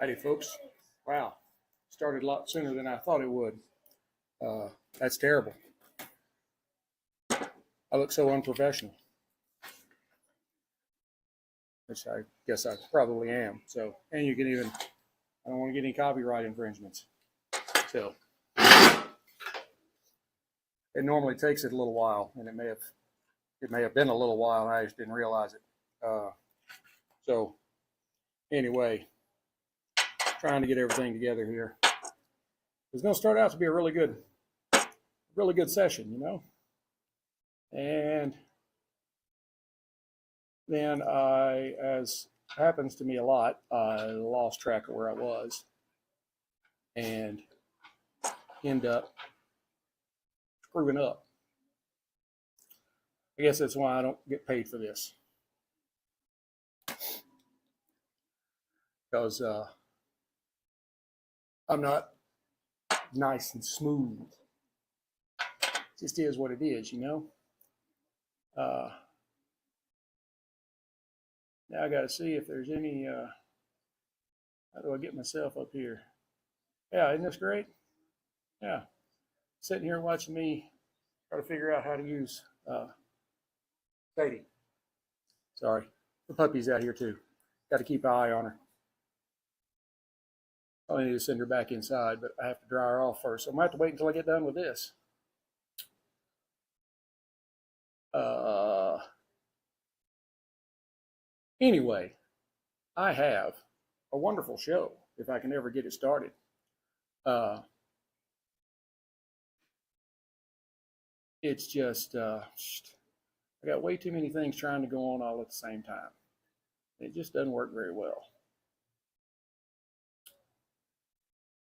Howdy, folks. Wow, started a lot sooner than I thought it would. That's terrible. I look so unprofessional, which I guess I probably am. So, and you can even, I don't want to get any copyright infringements. So, it normally takes it a little while, and it may have been a little while, and I just didn't realize it. So, anyway, trying to get everything together here. It's going to start out to be a really good session, you know. And then as happens to me a lot, I lost track of where I was and end up screwing up. I guess that's why I don't get paid for this. Because I'm not nice and smooth. It just is what it is, you know. Now I got to see if there's any. How do I get myself up here? Yeah, isn't this great? Yeah, sitting here watching me try to figure out how to use Sadie. Sorry, the puppy's out here too. Got to keep an eye on her. I need to send her back inside, but I have to dry her off first. So I'm going to have to wait until I get done with this. Anyway, I have a wonderful show if I can ever get it started. It's just, I got way too many things trying to go on all at the same time. It just doesn't work very well.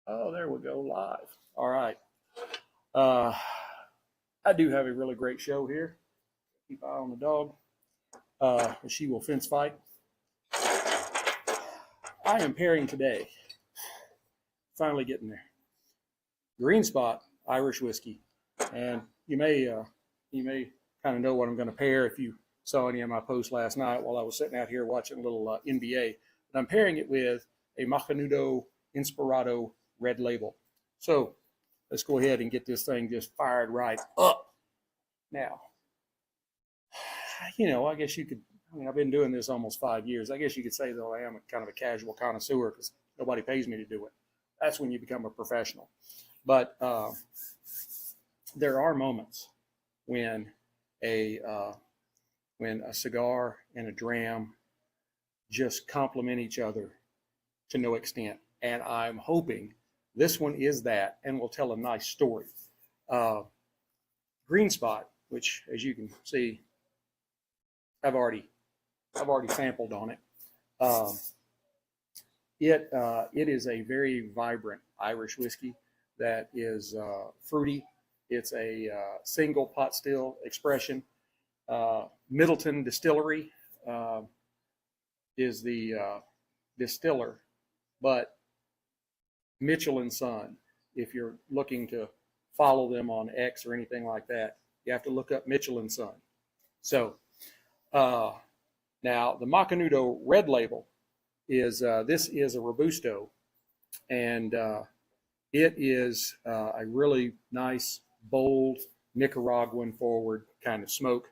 Oh, there we go, live. All right. I do have a really great show here. Keep an eye on the dog. She will fence fight. I am pairing today, finally getting there, Green Spot Irish whiskey. And you may kind of know what I'm going to pair if you saw any of my posts last night while I was sitting out here watching a little NBA. But I'm pairing it with a Macanudo Inspirado red label. So let's go ahead and get this thing just fired right up. Now, you know, I guess you could, I mean, I've been doing this almost 5 years. I guess you could say, though, I am kind of a casual connoisseur because nobody pays me to do it. That's when you become a professional. But there are moments when a cigar and a dram just complement each other to no extent. And I'm hoping this one is that and will tell a nice story. Green Spot, which, as you can see, I've already sampled on it. It is a very vibrant Irish whiskey that is fruity. It's a single pot still expression. Midleton Distillery is the distiller, but Mitchell & Son, if you're looking to follow them on X or anything like that, you have to look up Mitchell & Son. So now the Macanudo red label is, this is a Robusto, and it is a really nice, bold, Nicaraguan-forward kind of smoke.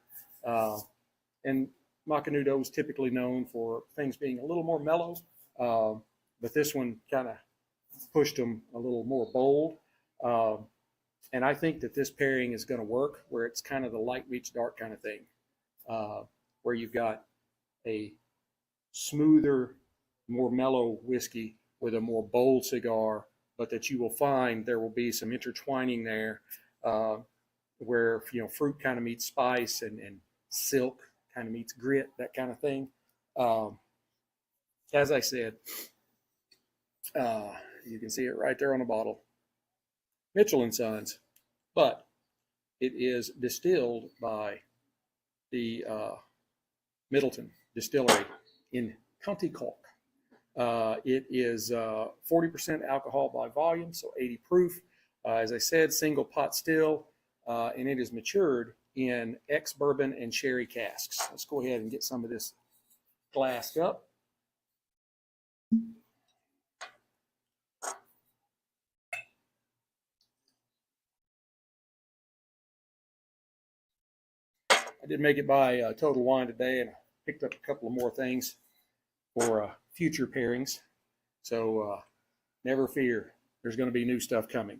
And Macanudo is typically known for things being a little more mellow, but this one kind of pushed them a little more bold. And I think that this pairing is going to work, where it's kind of the light meets dark kind of thing, where you've got a smoother, more mellow whiskey with a more bold cigar, but that you will find there will be some intertwining there, where, you know, fruit kind of meets spice and silk kind of meets grit, that kind of thing. As I said, you can see it right there on the bottle, Mitchell & Sons, but it is distilled by the Midleton Distillery in County Cork. It is 40% alcohol by volume, so 80 proof. As I said, single pot still, and it is matured in ex-bourbon and sherry casks. Let's go ahead and get some of this glassed up. I did make it by Total Wine today, and I picked up a couple of more things for future pairings. So never fear, there's going to be new stuff coming.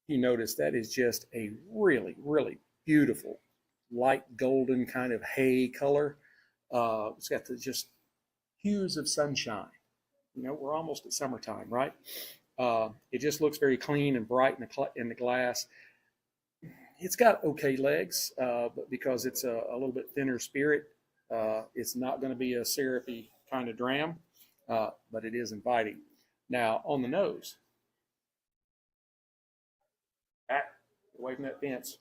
You notice that is just a really, really beautiful light golden kind of hay color. It's got the just hues of sunshine. You know, we're almost at summertime, right? It just looks very clean and bright in the glass. It's got okay legs, but because it's a little bit thinner spirit, it's not going to be a syrupy kind of dram, but it is inviting. Now, on the nose, away from that fence.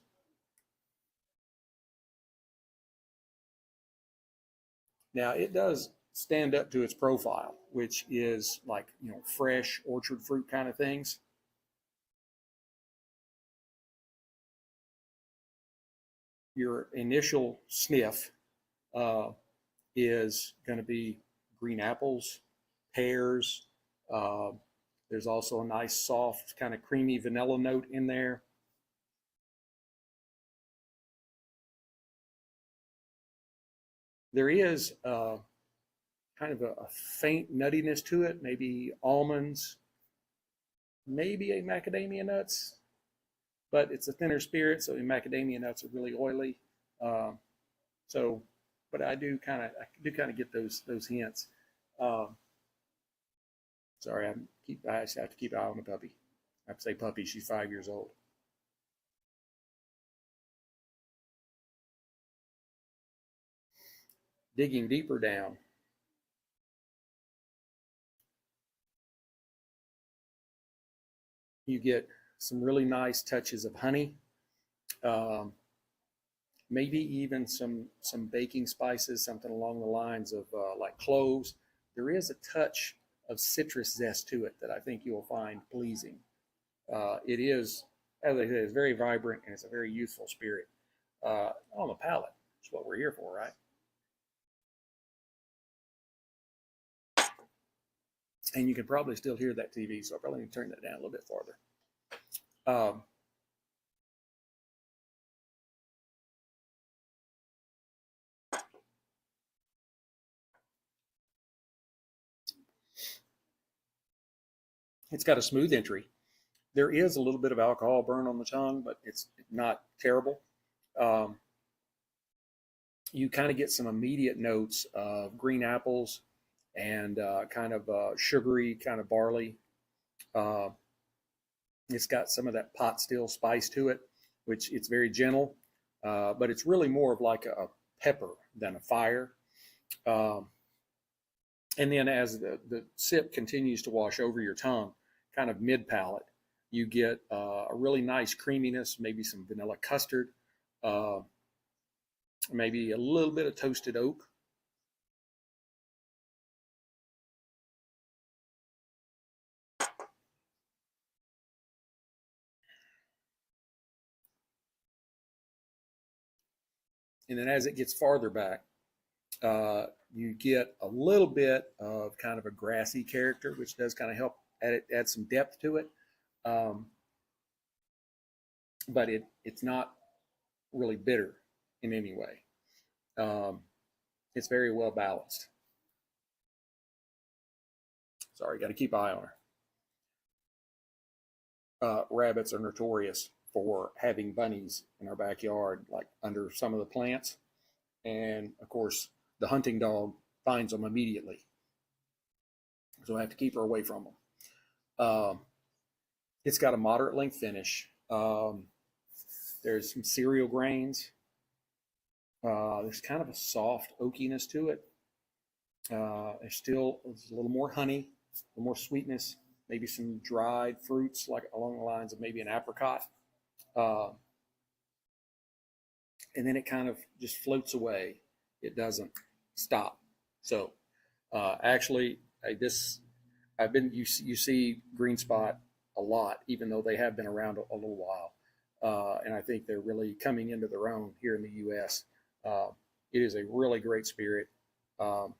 Now, it does stand up to its profile, which is like, you know, fresh orchard fruit kind of things. Your initial sniff is going to be green apples, pears. There's also a nice soft kind of creamy vanilla note in there. There is kind of a faint nuttiness to it, maybe almonds, maybe a macadamia nuts, but it's a thinner spirit, so the macadamia nuts are really oily. But I do kind of get those hints. Sorry, I just have to keep an eye on the puppy. I have to say puppy. She's 5 years old. Digging deeper down, you get some really nice touches of honey, maybe even some baking spices, something along the lines of like cloves. There is a touch of citrus zest to it that I think you'll find pleasing. It is, as I said, it's very vibrant and it's a very youthful spirit. On the palate, that's what we're here for, right? And you can probably still hear that TV, so I probably need to turn that down a little bit farther. It's got a smooth entry. There is a little bit of alcohol burn on the tongue, but it's not terrible. You kind of get some immediate notes of green apples and kind of sugary kind of barley. It's got some of that pot still spice to it, which it's very gentle, but it's really more of like a pepper than a fire. And then as the sip continues to wash over your tongue, kind of mid palate, you get a really nice creaminess, maybe some vanilla custard, maybe a little bit of toasted oak. And then as it gets farther back, you get a little bit of kind of a grassy character, which does kind of help add some depth to it. But it's not really bitter in any way. It's very well balanced. Sorry, got to keep an eye on her. Rabbits are notorious for having bunnies in our backyard, like under some of the plants. And of course, the hunting dog finds them immediately. So I have to keep her away from them. It's got a moderate length finish. There's some cereal grains. There's kind of a soft oakiness to it. There's a little more honey, a little more sweetness, maybe some dried fruits, like along the lines of maybe an apricot. And then it kind of just floats away. It doesn't stop. So actually, you see Green Spot a lot, even though they have been around a little while. And I think they're really coming into their own here in the U.S. It is a really great spirit. You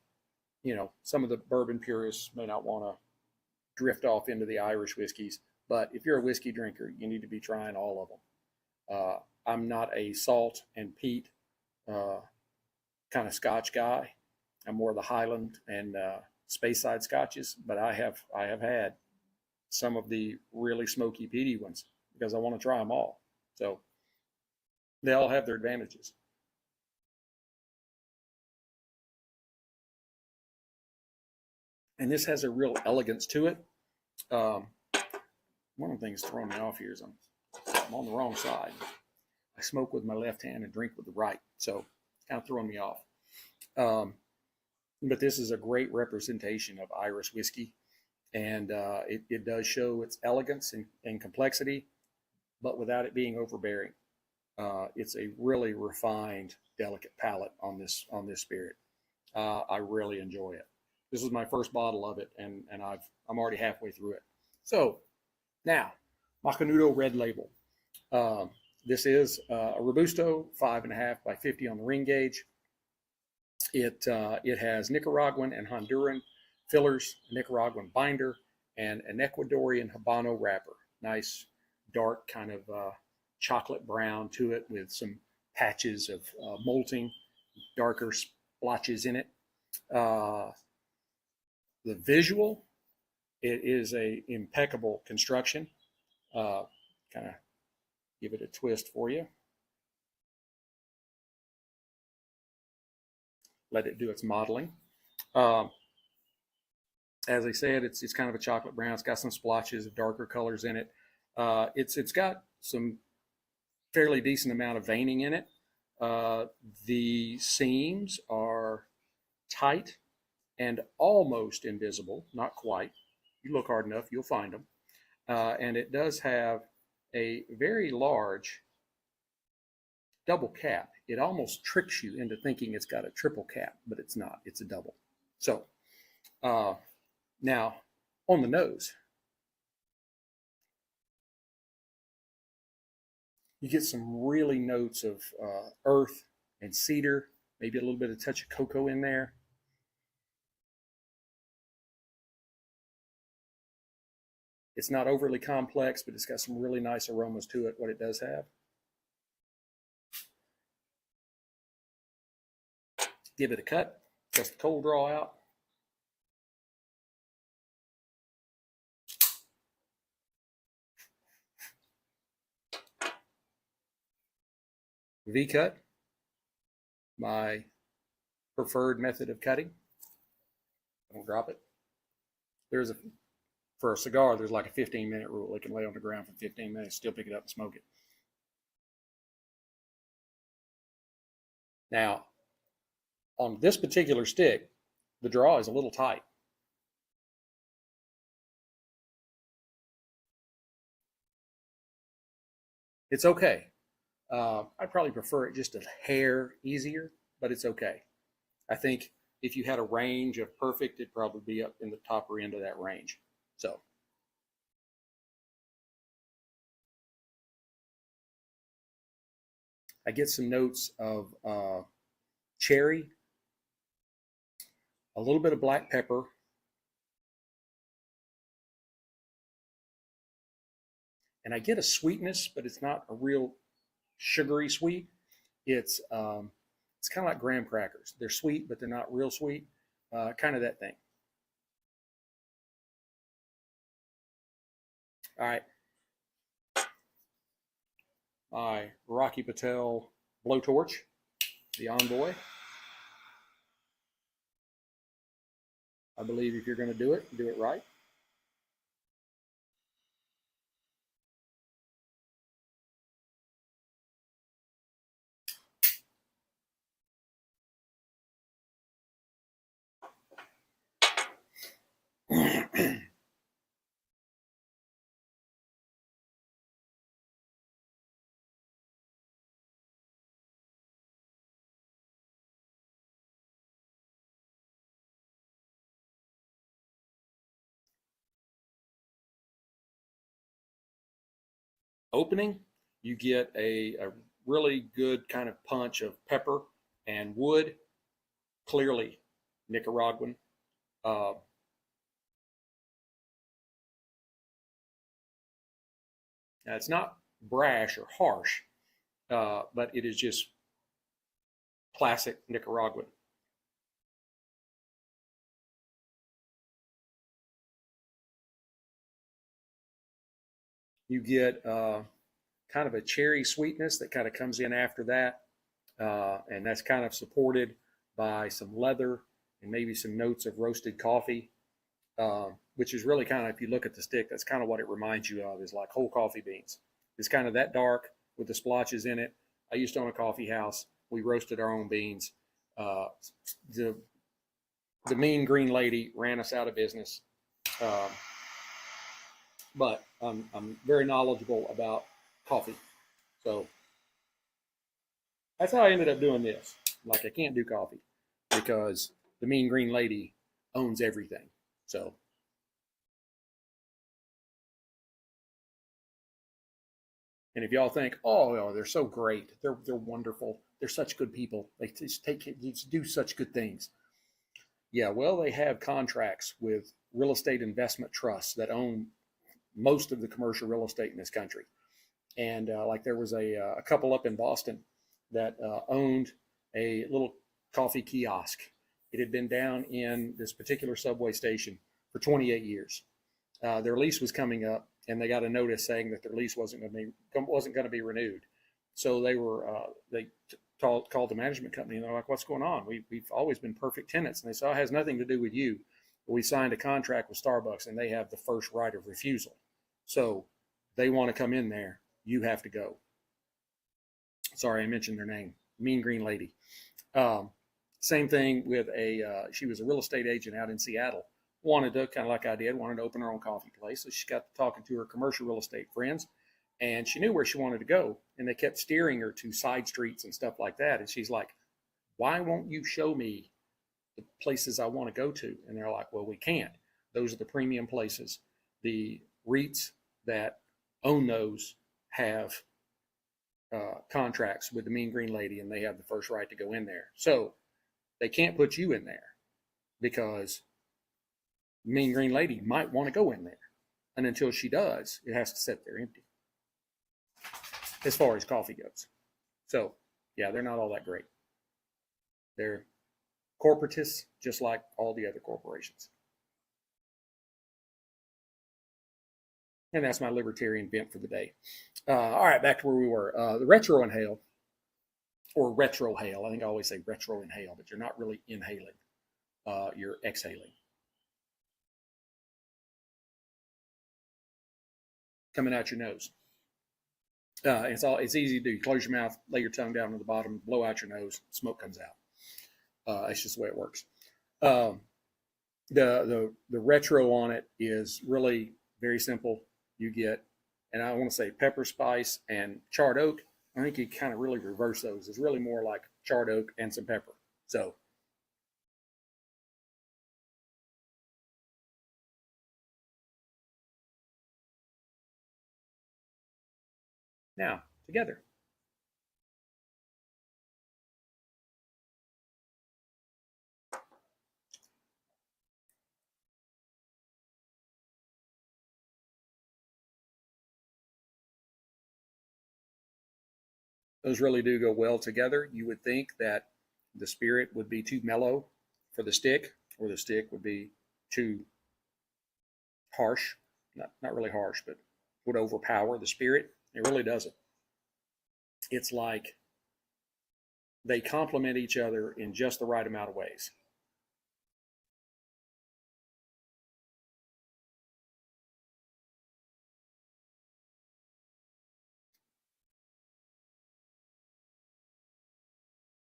know, some of the bourbon purists may not want to drift off into the Irish whiskeys, but if you're a whiskey drinker, you need to be trying all of them. I'm not a salt and peat kind of Scotch guy. I'm more the Highland and Speyside Scotches, but I have had some of the really smoky peaty ones because I want to try them all. So they all have their advantages. And this has a real elegance to it. One of the things throwing me off here is I'm on the wrong side. I smoke with my left hand and drink with the right, so it's kind of throwing me off. But this is a great representation of Irish whiskey, and it does show its elegance and complexity, but without it being overbearing. It's a really refined, delicate palate on this spirit. I really enjoy it. This is my first bottle of it, and I'm already halfway through it. So now, Macanudo Red Label. This is a Robusto, 5.5 by 50 on the ring gauge. It has Nicaraguan and Honduran fillers, a Nicaraguan binder, and an Ecuadorian Habano wrapper. Nice, dark kind of chocolate brown to it with some patches of molting, darker splotches in it. The visual, it is a impeccable construction. Kind of give it a twist for you. Let it do its modeling. As I said, it's kind of a chocolate brown. It's got some splotches of darker colors in it. It's got some fairly decent amount of veining in it. The seams are tight and almost invisible, not quite. You look hard enough, you'll find them. And it does have a very large double cap. It almost tricks you into thinking it's got a triple cap, but it's not. It's a double. So now on the nose, you get some really notes of earth and cedar, maybe a little bit of touch of cocoa in there. It's not overly complex, but it's got some really nice aromas to it, what it does have. Give it a cut, test the cold draw out. V-cut, my preferred method of cutting. Don't drop it. For a cigar, there's like a 15-minute rule. It can lay on the ground for 15 minutes, still pick it up and smoke it. Now, on this particular stick, the draw is a little tight. It's okay. I'd probably prefer it just a hair easier, but it's okay. I think if you had a range of perfect, it'd probably be up in the topper end of that range. So I get some notes of cherry, a little bit of black pepper, and I get a sweetness, but it's not a real sugary sweet. It's kind of like graham crackers. They're sweet, but they're not real sweet. Kind of that thing. All right. My Rocky Patel blowtorch, the Envoy. I believe if you're going to do it right. Opening, you get a really good kind of punch of pepper and wood, clearly Nicaraguan. Now it's not brash or harsh, but it is just classic Nicaraguan. You get kind of a cherry sweetness that kind of comes in after that, and that's kind of supported by some leather and maybe some notes of roasted coffee, which is really kind of, if you look at the stick, that's kind of what it reminds you of, is like whole coffee beans. It's kind of that dark with the splotches in it. I used to own a coffee house. We roasted our own beans. The mean green lady ran us out of business. But I'm very knowledgeable about coffee. So that's how I ended up doing this. Like, I can't do coffee because the mean green lady owns everything. So and if y'all think, oh, they're so great, they're wonderful, they're such good people, they just do such good things. Yeah, well, they have contracts with real estate investment trusts that own most of the commercial real estate in this country. And like there was a couple up in Boston that owned a little coffee kiosk. It had been down in this particular subway station for 28 years. Their lease was coming up, and they got a notice saying that their lease wasn't going to be renewed. So they called the management company, and they're like, "What's going on? We've always been perfect tenants." And they said, "Oh, it has nothing to do with you. We signed a contract with Starbucks, and they have the first right of refusal. So they want to come in there. You have to go." Sorry, I mentioned their name. Mean Green Lady. Same thing with she was a real estate agent out in Seattle. Wanted to, kind of like I did, wanted to open her own coffee place. So she got to talking to her commercial real estate friends, and she knew where she wanted to go. And they kept steering her to side streets and stuff like that. And she's like, "Why won't you show me the places I want to go to?" And they're like, "Well, we can't. Those are the premium places. The REITs that own those have contracts with the Mean Green Lady, and they have the first right to go in there. So they can't put you in there because Mean Green Lady might want to go in there. And until she does, it has to sit there empty as far as coffee goes." So, yeah, they're not all that great. They're corporatists, just like all the other corporations. And that's my libertarian bent for the day. All right, back to where we were. The retro inhale, or retrohale. I think I always say retro inhale, but you're not really inhaling. You're exhaling. Coming out your nose. It's easy to do. You close your mouth, lay your tongue down to the bottom, blow out your nose, smoke comes out. It's just the way it works. The retro on it is really very simple. You get, and I want to say pepper spice and charred oak. I think you kind of really reverse those. It's really more like charred oak and some pepper. So now together. Those really do go well together. You would think that the spirit would be too mellow for the stick, or the stick would be too harsh. Not really harsh, but would overpower the spirit. It really doesn't. It's like they complement each other in just the right amount of ways.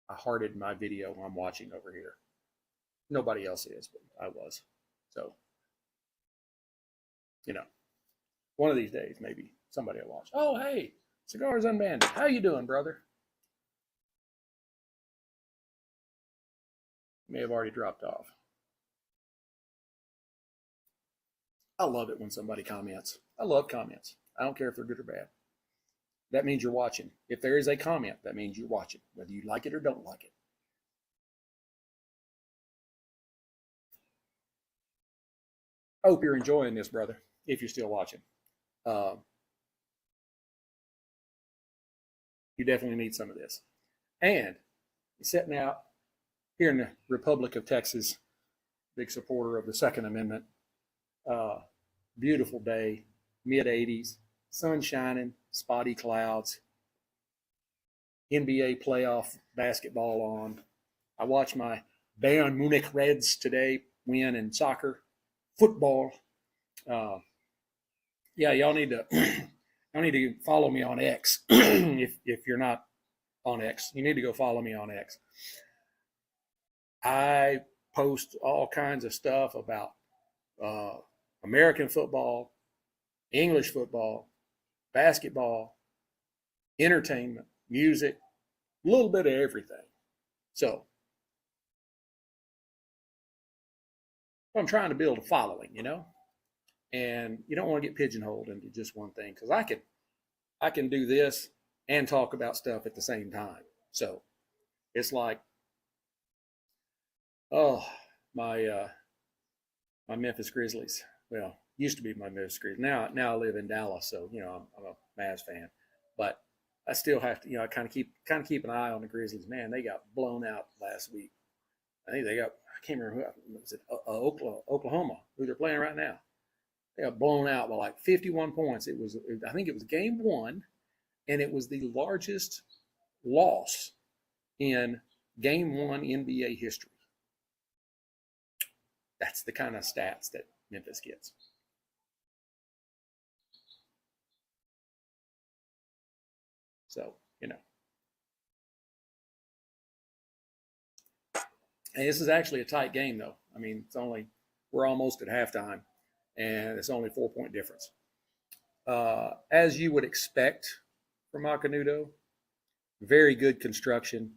I hearted my video I'm watching over here. Nobody else is, but I was. So, you know, one of these days, maybe somebody will watch. "Oh, hey, Cigars Unbanded. How you doing, brother?" May have already dropped off. I love it when somebody comments. I love comments. I don't care if they're good or bad. That means you're watching. If there is a comment, that means you're watching, whether you like it or don't like it. I hope you're enjoying this, brother, if you're still watching. Uh, You definitely need some of this. And sitting out here in the Republic of Texas, big supporter of the Second Amendment. Uh, Beautiful day, mid 80s, sun shining, spotty clouds, NBA playoff basketball on. I watched my Bayern Munich Reds today win in soccer, football. Uh, yeah, y'all need to y'all need to follow me on X. If you're not on X, you need to go follow me on X. I post all kinds of stuff about uh, American football, English football, basketball, entertainment, music, a little bit of everything. So I'm trying to build a following, and you don't want to get pigeonholed into just one thing, because I can do this and talk about stuff at the same time. So it's like, oh, my Memphis Grizzlies. Well, used to be my Memphis Grizzlies. Now I live in Dallas, so I'm a Mavs fan, but I still have to, I kind of keep an eye on the Grizzlies. Man, they got blown out last week. I think I can't remember who was it. Oklahoma, who they're playing right now. They got blown out by like 51 points. I think it was game one, and it was the largest loss in game one NBA history. That's the kind of stats that Memphis gets. So, and this is actually a tight game, though. I mean, we're almost at halftime, and it's only 4-point difference. As you would expect from Macanudo, very good construction,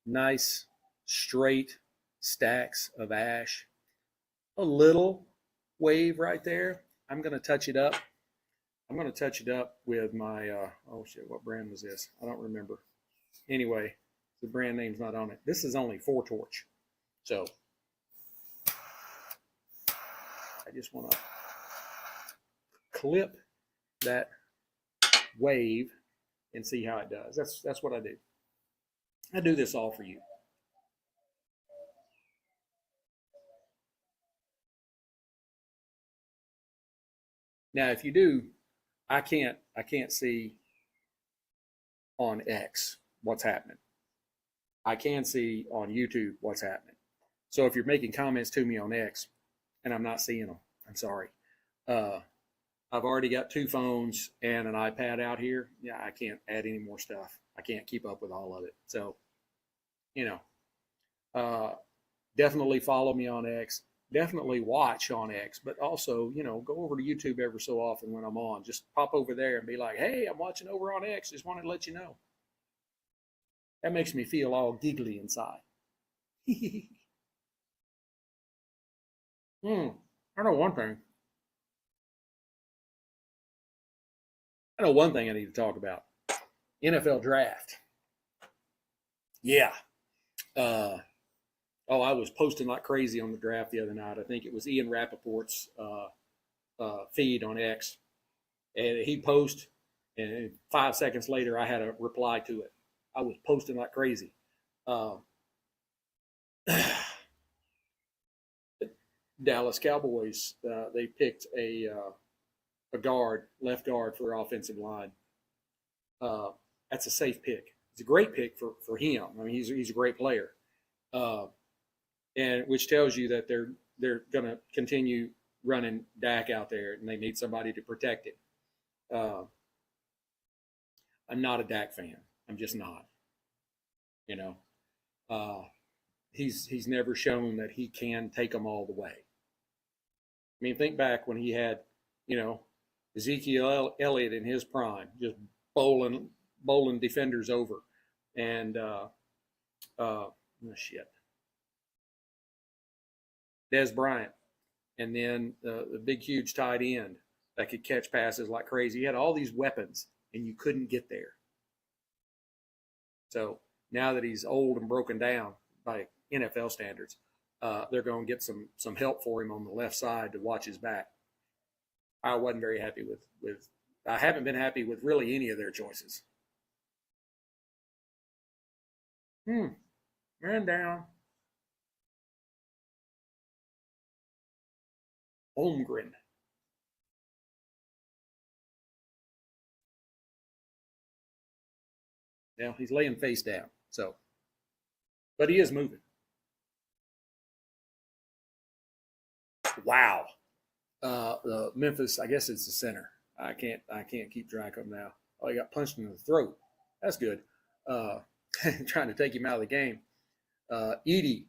nice, straight stacks of ash, a little wave right there. I'm going to touch it up. I'm going to touch it up with my, oh shit, what brand was this? I don't remember. Anyway, the brand name's not on it. This is only 4-torch. So I just want to clip that wave and see how it does. That's what I do. I do this all for you. Now, if you do, I can't see on X what's happening. I can see on YouTube what's happening. So if you're making comments to me on X and I'm not seeing them, I'm sorry. I've already got 2 phones and an iPad out here. Yeah, I can't add any more stuff. I can't keep up with all of it. So, definitely follow me on X. Definitely watch on X, but also, go over to YouTube every so often when I'm on. Just pop over there and be like, hey, I'm watching over on X. Just wanted to let you know. That makes me feel all giggly inside. I know one thing. I know one thing I need to talk about. NFL draft. Yeah. I was posting like crazy on the draft the other night. I think it was Ian Rappaport's feed on X. And he'd post, and 5 seconds later, I had a reply to it. I was posting like crazy. Dallas Cowboys, they picked a guard, left guard for offensive line. That's a safe pick. It's a great pick for him. I mean, he's a great player, and which tells you that they're going to continue running Dak out there, and they need somebody to protect him. I'm not a Dak fan. I'm just not. He's never shown that he can take them all the way. I mean, think back when he had, Ezekiel Elliott in his prime, just bowling defenders over, and Dez Bryant, and then the big huge tight end that could catch passes like crazy. He had all these weapons, and you couldn't get there. So now that he's old and broken down by NFL standards, they're going to get some help for him on the left side to watch his back. I wasn't very happy with I haven't been happy with really any of their choices. Man down. Holmgren. Now he's laying face down, so, but he is moving. Wow. The Memphis, I guess it's the center. I can't keep track of him now. Oh, he got punched in the throat. That's good. Trying to take him out of the game. Edie,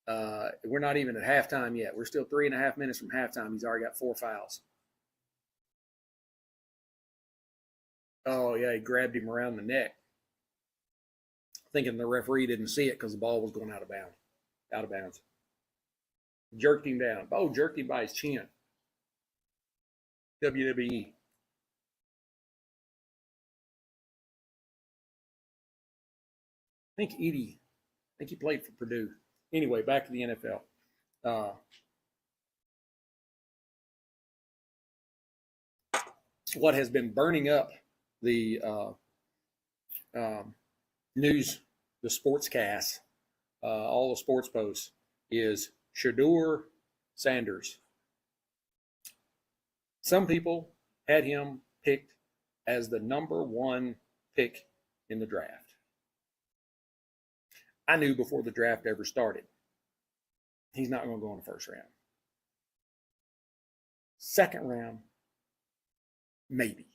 we're not even at halftime yet. We're still 3.5 minutes from halftime. He's already got 4 fouls. Oh, yeah, he grabbed him around the neck, thinking the referee didn't see it because the ball was going out of bounds. Jerked him down. Oh, jerked him by his chin. WWE. I think he played for Purdue. Anyway, back to the NFL. What has been burning up the news, the sportscasts, all the sports posts, is Shedeur Sanders. Some people had him picked as the number 1 pick in the draft. I knew before the draft ever started, he's not going to go in the first round. Second round, maybe.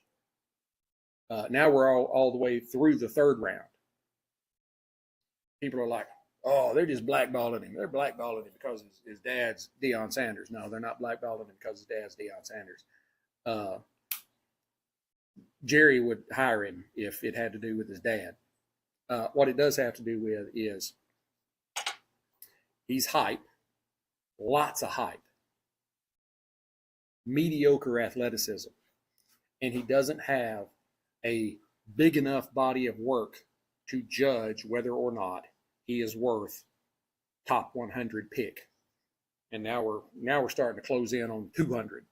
Now we're all the way through the third round. People are like, oh, they're just blackballing him. They're blackballing him because his dad's Deion Sanders. No, they're not blackballing him because his dad's Deion Sanders. Jerry would hire him if it had to do with his dad. What it does have to do with is he's hype, lots of hype, mediocre athleticism, and he doesn't have a big enough body of work to judge whether or not he is worth top 100 pick. And now we're starting to close in on 200.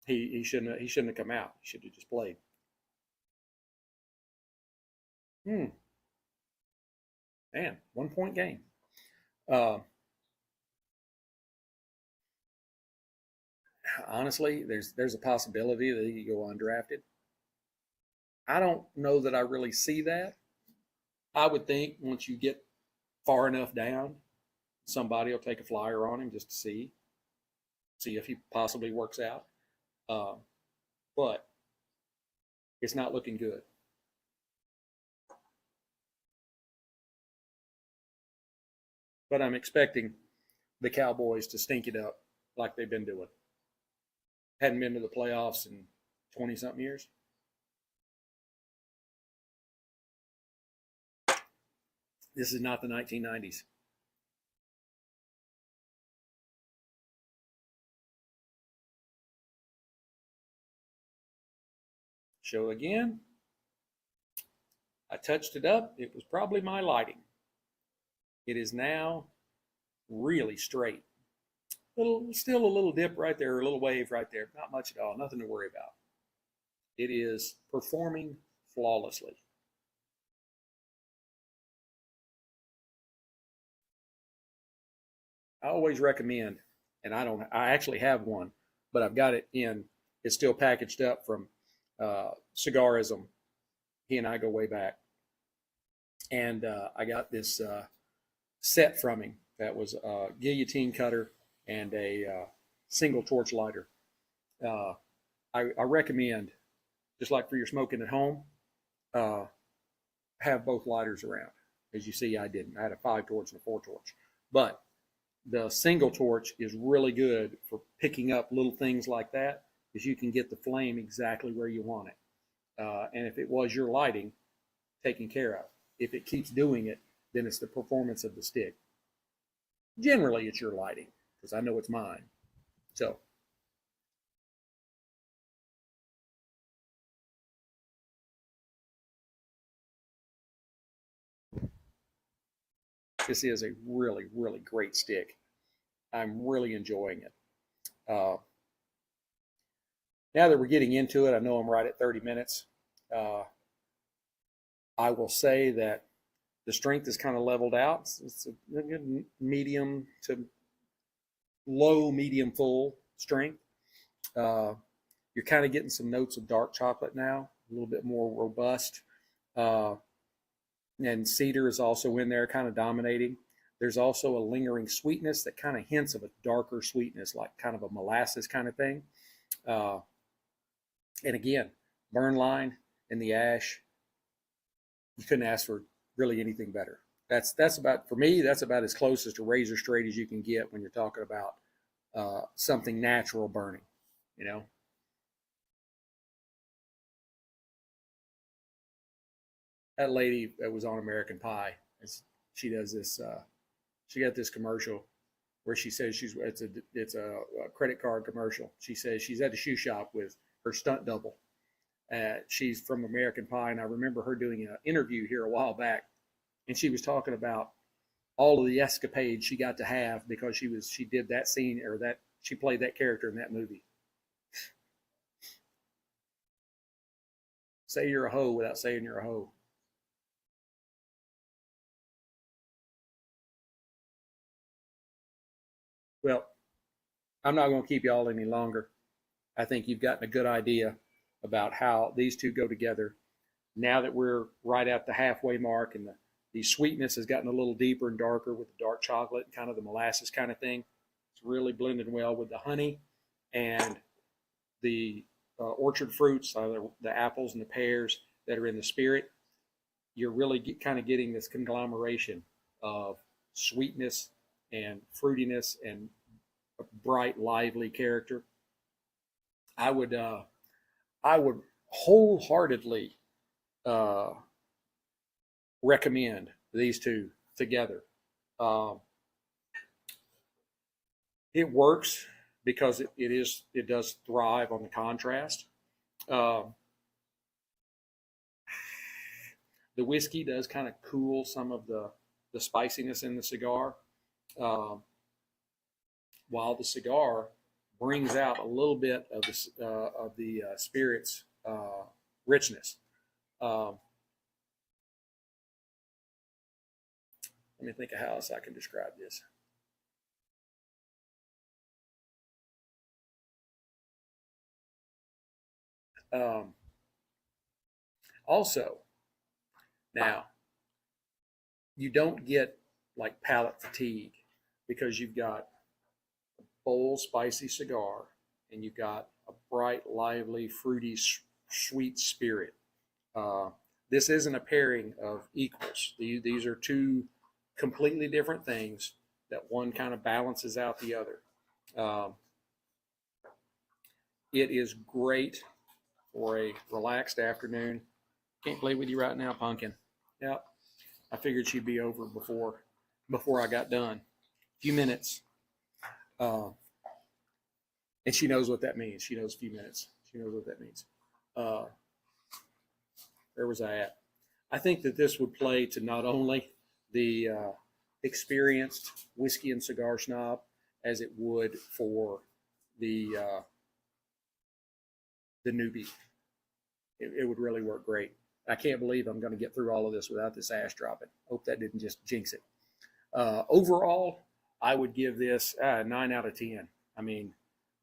He shouldn't have come out. He should have just played. Man, 1-point game. Honestly, there's a possibility that he could go undrafted. I don't know that I really see that. I would think once you get far enough down, somebody will take a flyer on him just to see if he possibly works out. But it's not looking good. But I'm expecting the Cowboys to stink it up like they've been doing. Hadn't been to the playoffs in 20-something years. This is not the 1990s. Show again. I touched it up. It was probably my lighting. It is now really straight. Still a little dip right there, a little wave right there. Not much at all. Nothing to worry about. It is performing flawlessly. I always recommend, and I actually have one, but I've got it it's still packaged up from Cigarism. He and I go way back. And I got this set from him that was a guillotine cutter and a single torch lighter. I recommend, just like for your smoking at home, have both lighters around. As you see, I didn't. I had a 5-torch and a 4-torch. But the single torch is really good for picking up little things like that, because you can get the flame exactly where you want it. And if it was your lighting, taken care of. If it keeps doing it, then it's the performance of the stick. Generally, it's your lighting, because I know it's mine. So, this is a really, really great stick. I'm really enjoying it. Now that we're getting into it, I know I'm right at 30 minutes. I will say that the strength is kind of leveled out. It's a good medium to low, medium full strength. You're kind of getting some notes of dark chocolate now, a little bit more robust. And cedar is also in there, kind of dominating. There's also a lingering sweetness that kind of hints of a darker sweetness, like kind of a molasses kind of thing. And again, burn line in the ash. You couldn't ask for really anything better. That's about, for me, that's about as close as to razor straight as you can get when you're talking about something natural burning, you know. That lady that was on American Pie, she does this. She got this commercial where she says it's a credit card commercial. She says she's at a shoe shop with her stunt double. She's from American Pie, and I remember her doing an interview here a while back, and she was talking about all of the escapades she got to have because she did that scene, or that she played that character in that movie. Say you're a hoe without saying you're a hoe. Well, I'm not going to keep y'all any longer. I think you've gotten a good idea about how these two go together. Now that we're right at the halfway mark, and the sweetness has gotten a little deeper and darker with the dark chocolate and kind of the molasses kind of thing. It's really blending well with the honey and the orchard fruits, the apples and the pears that are in the spirit. You're really kind of getting this conglomeration of sweetness and fruitiness and a bright, lively character. I would wholeheartedly recommend these two together. It works because it does thrive on the contrast. The whiskey does kind of cool some of the spiciness in the cigar, while the cigar brings out a little bit of the spirit's richness. Let me think of how else I can describe this. Also, now, you don't get like palate fatigue because you've got a bold, spicy cigar and you've got a bright, lively, fruity, sweet spirit. This isn't a pairing of equals. These are two completely different things that one kind of balances out the other. It is great for a relaxed afternoon. Can't play with you right now, Pumpkin. Yep. I figured she'd be over before I got done. A few minutes. And she knows what that means. She knows a few minutes. She knows what that means. Where was I at? I think that this would play to not only the experienced whiskey and cigar snob as it would for the newbie. It would really work great. I can't believe I'm going to get through all of this without this ash dropping. Hope that didn't just jinx it. Overall, I would give this 9 out of 10. I mean,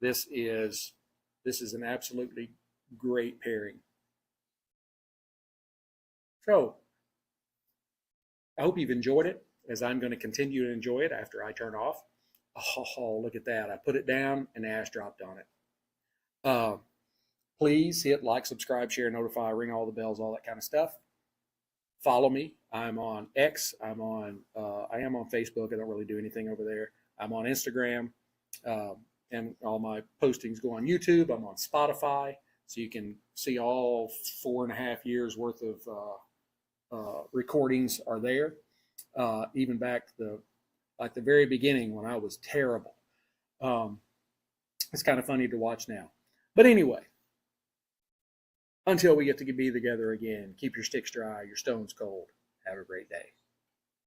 this is an absolutely great pairing. So I hope you've enjoyed it, as I'm going to continue to enjoy it after I turn off. Oh, look at that. I put it down and ash dropped on it. Please hit like, subscribe, share, notify, ring all the bells, all that kind of stuff. Follow me. I'm on X. I am on Facebook. I don't really do anything over there. I'm on Instagram. And all my postings go on YouTube. I'm on Spotify. So you can see all 4.5 years worth of recordings are there. Even back the very beginning when I was terrible. It's kind of funny to watch now. But anyway, until we get to be together again, keep your sticks dry, your stones cold. Have a great day.